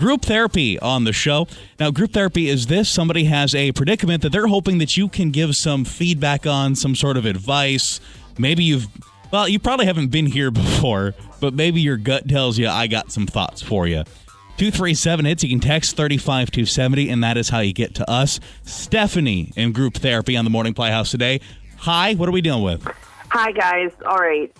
group therapy on the show. Now, group therapy is this. Somebody has a predicament that they're hoping that you can give some feedback on, some sort of advice. Maybe you probably haven't been here before, but maybe your gut tells you, I got some thoughts for you. 237-HITS. You can text 35270, and that is how you get to us. Stephanie in group therapy on the Morning Playhouse today. Hi, what are we dealing with? Hi, guys. All right.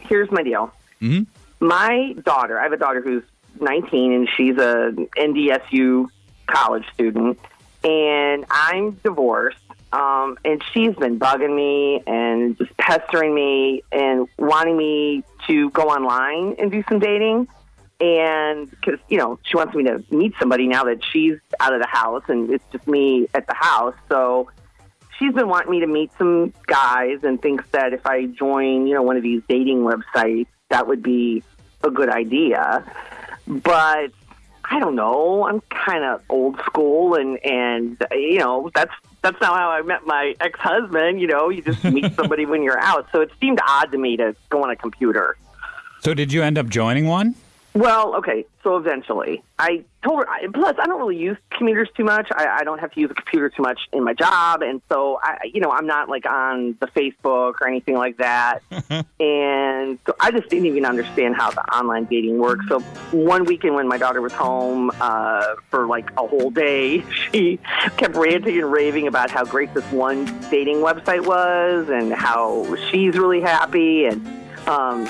Here's my deal. Mm-hmm. My daughter, I have a daughter who's 19, and she's a NDSU college student, and I'm divorced, and she's been bugging me and just pestering me and wanting me to go online and do some dating. And because, she wants me to meet somebody now that she's out of the house and it's just me at the house. So she's been wanting me to meet some guys and thinks that if I join, one of these dating websites, that would be a good idea. But I don't know. I'm kind of old school and that's not how I met my ex-husband. You just meet somebody when you're out. So it seemed odd to me to go on a computer. So did you end up joining one? Well, okay, so eventually. I told her, plus I don't really use computers too much. I don't have to use a computer too much in my job, and so, I'm not, on the Facebook or anything like that. And so I just didn't even understand how the online dating works. So one weekend when my daughter was home for, a whole day, she kept ranting and raving about how great this one dating website was and how she's really happy, and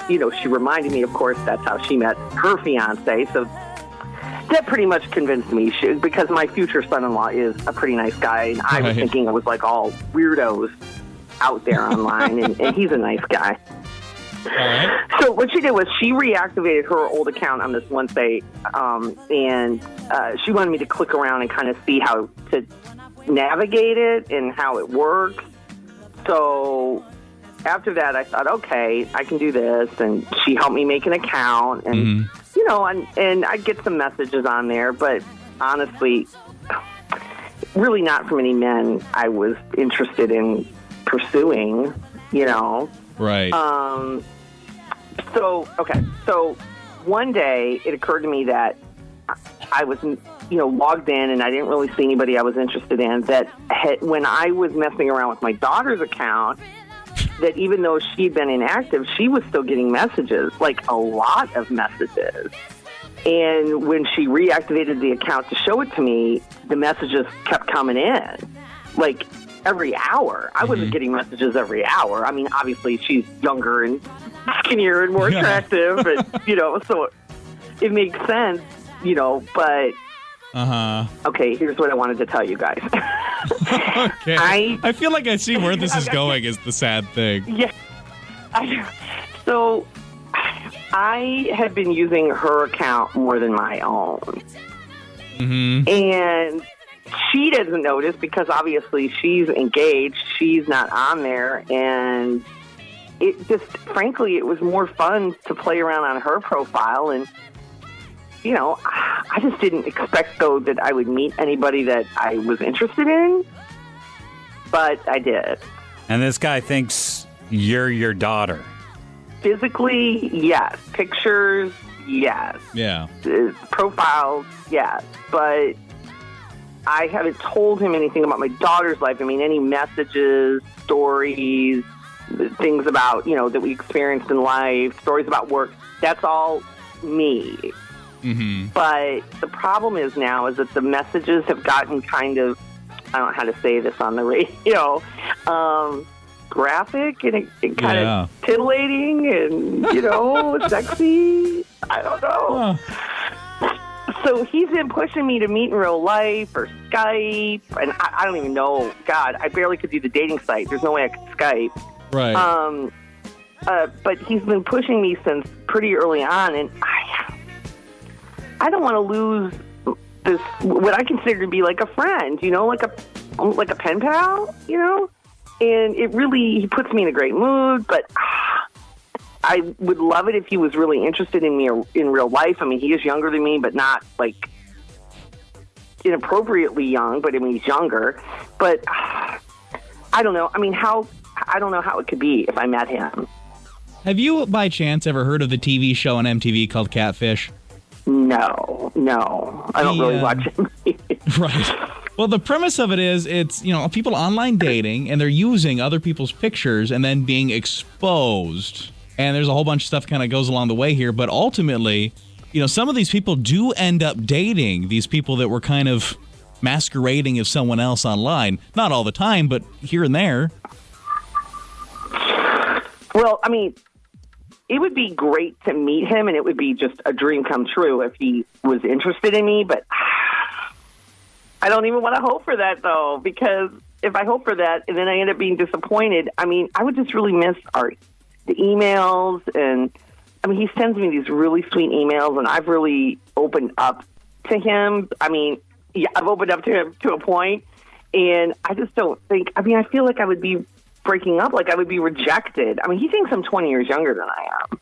she reminded me, of course, that's how she met her fiance. So that pretty much convinced me, because my future son-in-law is a pretty nice guy. And I was thinking it was all weirdos out there online, and he's a nice guy. All right. So what she did was she reactivated her old account on this one site, and she wanted me to click around and kind of see how to navigate it and how it works. So after that, I thought, okay, I can do this. And she helped me make an account. And, and I get some messages on there. But honestly, really not from any men I was interested in pursuing, Right. So one day it occurred to me that I was, logged in and I didn't really see anybody I was interested in. That when I was messing around with my daughter's account, that even though she'd been inactive, she was still getting messages, a lot of messages. And when she reactivated the account to show it to me, the messages kept coming in, every hour. I wasn't getting messages every hour. I mean, obviously she's younger and skinnier and more attractive, but, so it makes sense, but... Okay, here's what I wanted to tell you guys. Okay. I feel like I see where this is going is the sad thing. Yeah. So I had been using her account more than my own. Mm-hmm. And she doesn't notice because obviously she's engaged. She's not on there. And it just, frankly, it was more fun to play around on her profile. And I just didn't expect, though, that I would meet anybody that I was interested in, but I did. And this guy thinks you're your daughter. Physically, yes. Pictures, yes. Yeah. Profiles, yes. But I haven't told him anything about my daughter's life. I mean, any messages, stories, things about, that we experienced in life, stories about work, that's all me. Mm-hmm. But the problem is now is that the messages have gotten kind of, I don't know how to say this on the radio, graphic and kind of titillating and, sexy. I don't know. So he's been pushing me to meet in real life or Skype, and I don't even know. God, I barely could do the dating site. There's no way I could Skype. Right. But he's been pushing me since pretty early on, and I don't want to lose this, what I consider to be like a friend, like a pen pal, and he puts me in a great mood, but I would love it if he was really interested in me in real life. I mean, he is younger than me, but not inappropriately young, but I mean, he's younger, but I don't know. I mean, I don't know how it could be if I met him. Have you, by chance, ever heard of the TV show on MTV called Catfish? No. I don't really watch it. Right. Well, the premise of it is it's, people online dating and they're using other people's pictures and then being exposed. And there's a whole bunch of stuff kind of goes along the way here. But ultimately, some of these people do end up dating these people that were kind of masquerading as someone else online. Not all the time, but here and there. Well, I mean, it would be great to meet him, and it would be just a dream come true if he was interested in me. But I don't even want to hope for that, though, because if I hope for that and then I end up being disappointed, I mean, I would just really miss the emails. And, I mean, he sends me these really sweet emails, and I've really opened up to him. I mean, yeah, I've opened up to him to a point, and I just don't think, I mean, I feel like I would be breaking up, like I would be rejected. I mean, he thinks I'm 20 years younger than I am.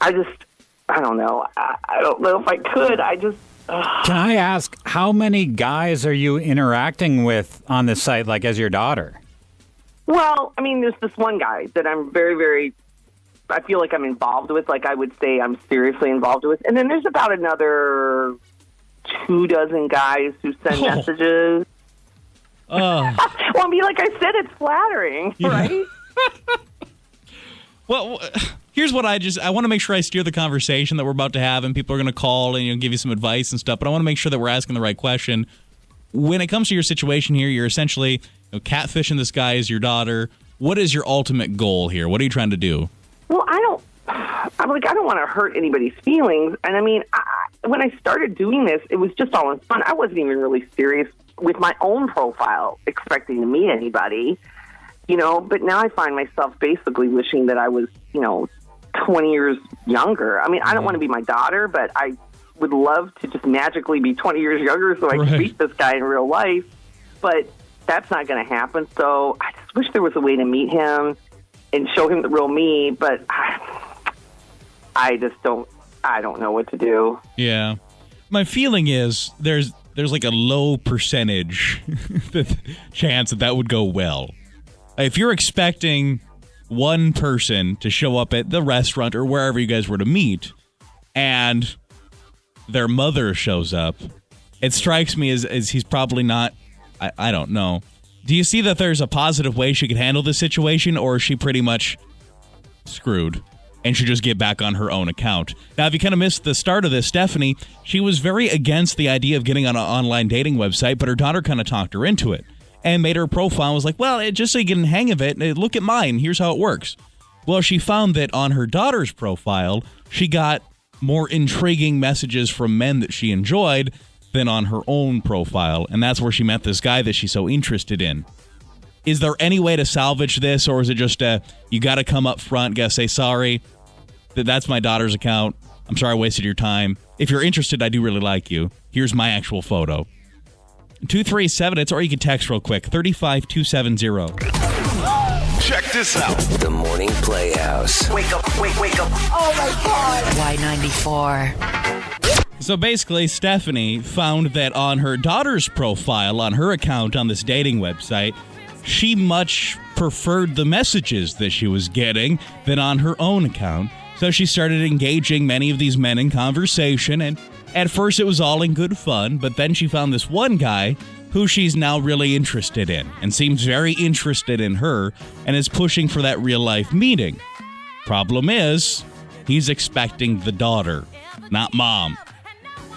I don't know. I don't know if I could. Can I ask, how many guys are you interacting with on this site, like as your daughter? Well, I mean, there's this one guy that I'm very, very, I feel like I'm involved with, like I would say I'm seriously involved with. And then there's about another 24 guys who send messages. Well, I mean, like I said, it's flattering, right? Well, here's what I want to make sure I steer the conversation that we're about to have, and people are going to call and give you some advice and stuff, but I want to make sure that we're asking the right question. When it comes to your situation here, you're essentially catfishing this guy as your daughter. What is your ultimate goal here? What are you trying to do? Well, I don't want to hurt anybody's feelings. And I mean, when I started doing this, it was just all in fun. I wasn't even really serious with my own profile, expecting to meet anybody, but now I find myself basically wishing that I was, 20 years younger. I mean, I don't want to be my daughter, but I would love to just magically be 20 years younger so I could meet this guy in real life. But that's not going to happen. So I just wish there was a way to meet him and show him the real me, but I don't know what to do. Yeah. My feeling is there's like a low percentage chance that would go well. If you're expecting one person to show up at the restaurant or wherever you guys were to meet and their mother shows up, it strikes me as he's probably not, I don't know. Do you see that there's a positive way she could handle this situation, or is she pretty much screwed and should just get back on her own account? Now, if you kind of missed the start of this, Stephanie, she was very against the idea of getting on an online dating website, but her daughter kind of talked her into it and made her profile and was like, well, just so you get a hang of it, look at mine. Here's how it works. Well, she found that on her daughter's profile, she got more intriguing messages from men that she enjoyed than on her own profile, and that's where she met this guy that she's so interested in. Is there any way to salvage this, or is it just you got to come up front, got to say, sorry, that's my daughter's account. I'm sorry I wasted your time. If you're interested, I do really like you. Here's my actual photo. 237, or you can text real quick, 35270. Check this out. The Morning Playhouse. Wake up. Oh, my God. Y94. So basically, Stephanie found that on her daughter's profile, on her account on this dating website, she much preferred the messages that she was getting than on her own account. So she started engaging many of these men in conversation, and at first it was all in good fun, but then she found this one guy who she's now really interested in and seems very interested in her and is pushing for that real-life meeting. Problem is, he's expecting the daughter, not mom.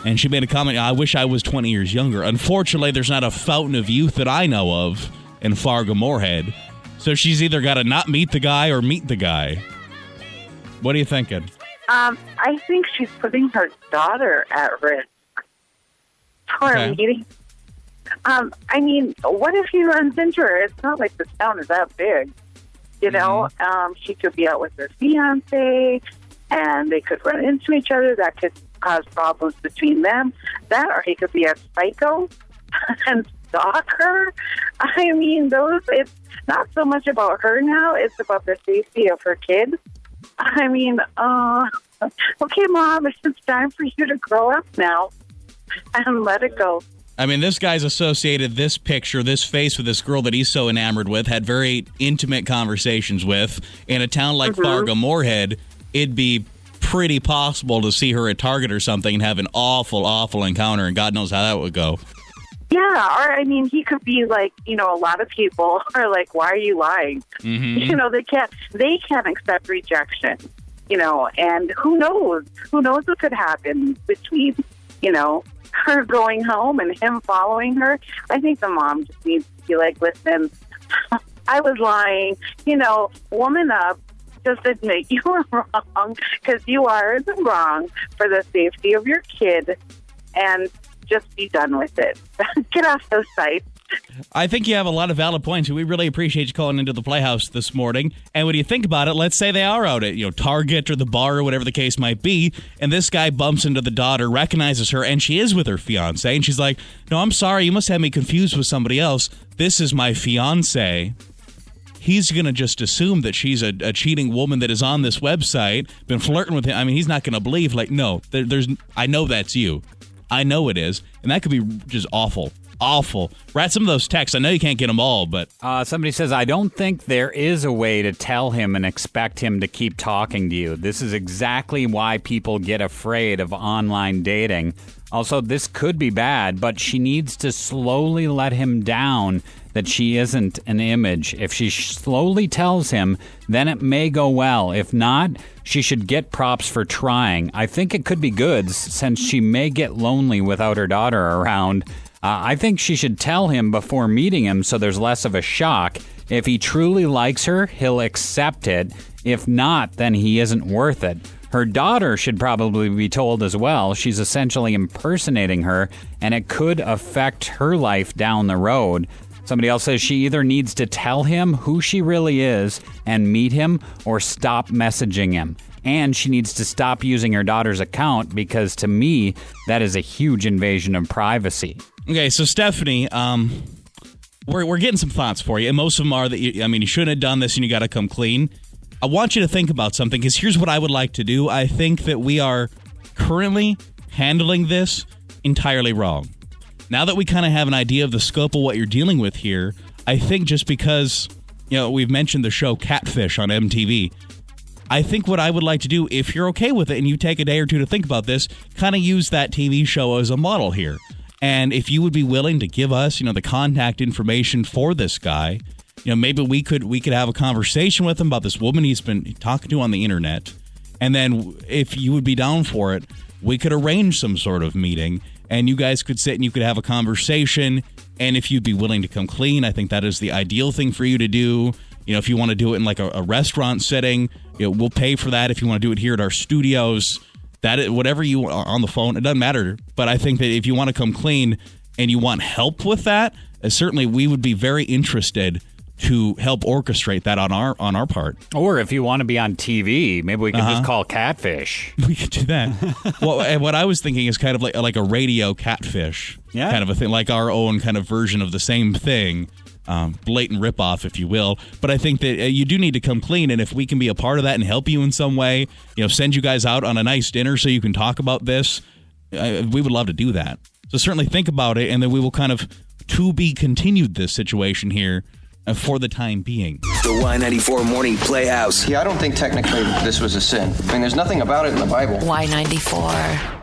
And she made a comment, I wish I was 20 years younger. Unfortunately, there's not a fountain of youth that I know of in Fargo Moorhead. So she's either got to not meet the guy or meet the guy. What are you thinking? I think she's putting her daughter at risk for a meeting. I mean, what if he runs into her? It's not like the town is that big. You know, she could be out with her fiancé, and they could run into each other. That could cause problems between them. That, or he could be a psycho and stalk her. I mean, it's not so much about her now. It's about the safety of her kids. I mean, okay, Mom, it's time for you to grow up now and let it go. I mean, this guy's associated this picture, this face with this girl that he's so enamored with, had very intimate conversations with. In a town like Fargo Moorhead, it'd be pretty possible to see her at Target or something and have an awful, awful encounter, and God knows how that would go. Yeah, or I mean, he could be like, a lot of people are like, "Why are you lying?" Mm-hmm. They can't accept rejection, and who knows what could happen between, her going home and him following her. I think the mom just needs to be like, "Listen, I was lying, woman up, just admit you were wrong, because you are wrong for the safety of your kid, and just be done with it. Get off those sites." I think you have a lot of valid points. We really appreciate you calling into the Playhouse this morning. And when you think about it, let's say they are out at Target or the bar or whatever the case might be, and this guy bumps into the daughter, recognizes her, and she is with her fiance, and she's like, "No, I'm sorry, you must have me confused with somebody else. This is my fiance." He's going to just assume that she's a cheating woman that is on this website, been flirting with him. I mean, he's not going to believe, no, I know that's you. I know it is. And that could be just awful. Awful. Rat, some of those texts, I know you can't get them all, but... Somebody says, "I don't think there is a way to tell him and expect him to keep talking to you. This is exactly why people get afraid of online dating. Also, this could be bad, but she needs to slowly let him down that she isn't an image. If she slowly tells him, then it may go well. If not, she should get props for trying. I think it could be good since she may get lonely without her daughter around. I think she should tell him before meeting him so there's less of a shock. If he truly likes her, he'll accept it. If not, then he isn't worth it. Her daughter should probably be told as well. She's essentially impersonating her, and it could affect her life down the road." Somebody else says she either needs to tell him who she really is and meet him, or stop messaging him. And she needs to stop using her daughter's account, because to me, that is a huge invasion of privacy. Okay, so Stephanie, we're getting some thoughts for you, and most of them are that you shouldn't have done this and you got to come clean. I want you to think about something, because here's what I would like to do. I think that we are currently handling this entirely wrong. Now that we kind of have an idea of the scope of what you're dealing with here, I think just because, we've mentioned the show Catfish on MTV, I think what I would like to do, if you're okay with it and you take a day or two to think about this, kind of use that TV show as a model here. And if you would be willing to give us, the contact information for this guy, maybe we could have a conversation with him about this woman he's been talking to on the internet. And then if you would be down for it, we could arrange some sort of meeting, and you guys could sit and you could have a conversation. And if you'd be willing to come clean, I think that is the ideal thing for you to do. If you want to do it in like a restaurant setting, we'll pay for that. If you want to do it here at our studios, whatever you want on the phone, it doesn't matter. But I think that if you want to come clean and you want help with that, certainly we would be very interested to help orchestrate that on our part. Or if you want to be on TV, maybe we could just call Catfish. We could do that. Well, and what I was thinking is kind of like a radio Catfish kind of a thing, like our own kind of version of the same thing. Blatant ripoff, if you will. But I think that you do need to come clean, and if we can be a part of that and help you in some way, send you guys out on a nice dinner so you can talk about this, we would love to do that. So certainly think about it, and then we will kind of to be continued this situation here for the time being. The Y94 Morning Playhouse. Yeah, I don't think technically this was a sin. I mean, there's nothing about it in the Bible. Y94.